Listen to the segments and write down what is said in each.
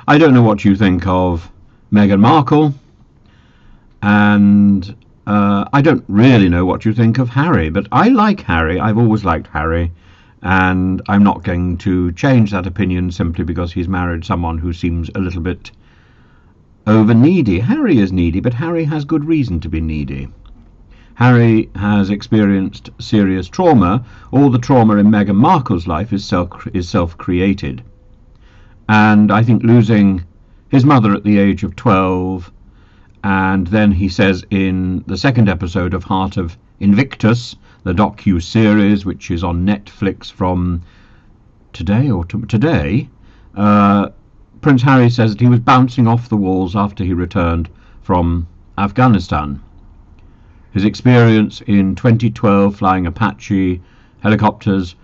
I don't know what you think of Meghan Markle, and I don't really know what you think of Harry, but I like Harry. I've always liked Harry, and I'm not going to change that opinion simply because he's married someone who seems a little bit over needy. Harry is needy, but Harry has good reason to be needy. Harry has experienced serious trauma. All the trauma in Meghan Markle's life is self-created. And I think losing his mother at the age of 12, and then he says in the second episode of Heart of Invictus, the docu-series which is on Netflix from today, Prince Harry says that he was bouncing off the walls after he returned from Afghanistan. His experience in 2012 flying Apache helicopters,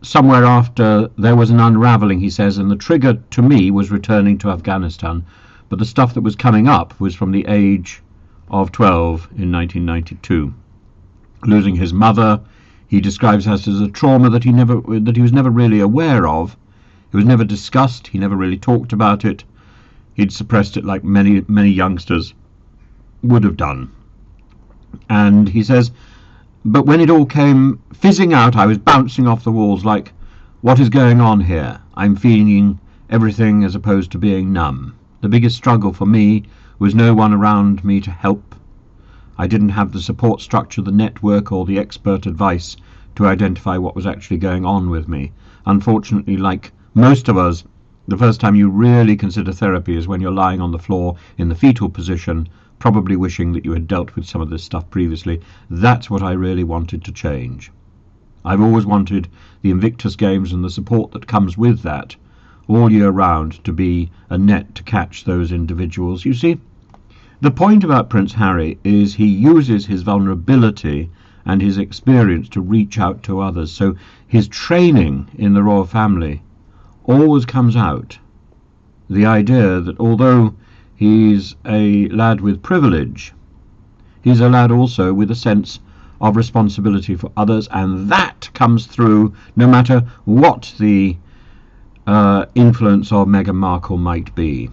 somewhere after there was an unravelling, he says, and the trigger to me was returning to Afghanistan, but the stuff that was coming up was from the age of 12 in 1992. Losing his mother, he describes as a trauma that he was never really aware of. It was never discussed. He never really talked about it. He'd suppressed it like many youngsters would have done. And he says, but when it all came fizzing out, I was bouncing off the walls like, what is going on here? I'm feeling everything as opposed to being numb. The biggest struggle for me was no one around me to help. I didn't have the support structure, the network, or the expert advice to identify what was actually going on with me. Unfortunately, like most of us, the first time you really consider therapy is when you're lying on the floor in the fetal position, probably wishing that you had dealt with some of this stuff previously. That's what I really wanted to change. I've always wanted the Invictus Games and the support that comes with that all year round to be a net to catch those individuals. You see, the point about Prince Harry is he uses his vulnerability and his experience to reach out to others. So his training in the royal family always comes out. The idea that although he's a lad with privilege, he's a lad also with a sense of responsibility for others, and that comes through no matter what the influence of Meghan Markle might be.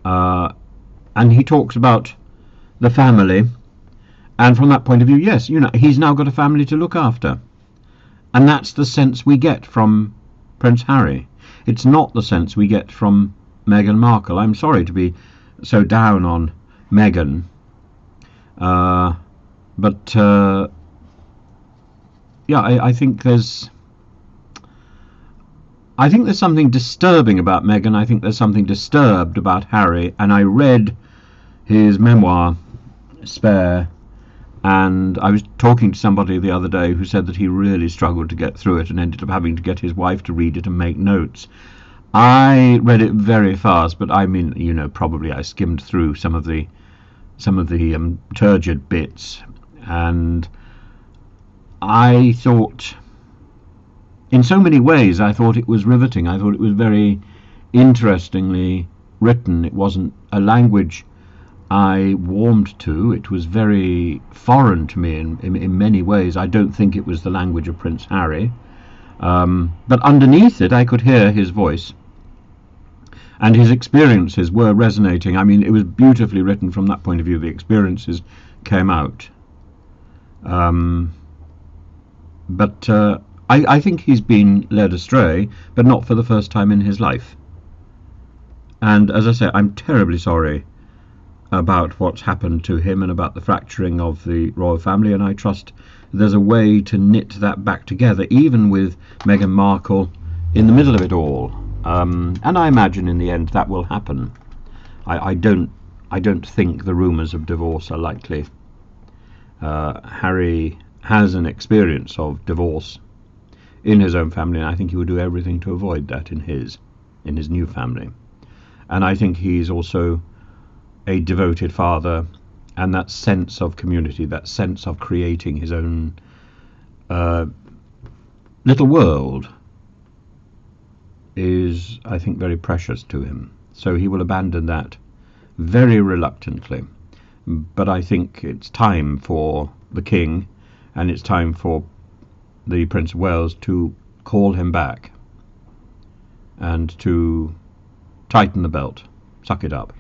And he talks about the family, and from that point of view, yes, he's now got a family to look after, and that's the sense we get from Prince Harry. It's not the sense we get from Meghan Markle. I'm sorry to be so down on Meghan, but yeah, I think there's something disturbing about Meghan. I think there's something disturbed about Harry, and I read his memoir, Spare, and I was talking to somebody the other day who said that he really struggled to get through it and ended up having to get his wife to read it and make notes. I read it very fast, but I mean, probably I skimmed through some of the turgid bits, and I thought, in so many ways, I thought it was riveting. I thought it was very interestingly written. It wasn't a language I warmed to. It was very foreign to me in many ways. I don't think it was the language of Prince Harry, but underneath it I could hear his voice, and his experiences were resonating. I mean, it was beautifully written from that point of view. The experiences came out, but I think he's been led astray, but not for the first time in his life. And as I say, I'm terribly sorry about what's happened to him and about the fracturing of the royal family, and I trust there's a way to knit that back together, even with Meghan Markle in the middle of it all. And I imagine in the end that will happen. I don't think the rumours of divorce are likely. Harry has an experience of divorce in his own family, and I think he will do everything to avoid that in his new family. And I think he's also a devoted father, and that sense of community, that sense of creating his own little world is, I think, very precious to him. So he will abandon that very reluctantly. But I think it's time for the King, and it's time for the Prince of Wales to call him back and to tighten the belt, suck it up.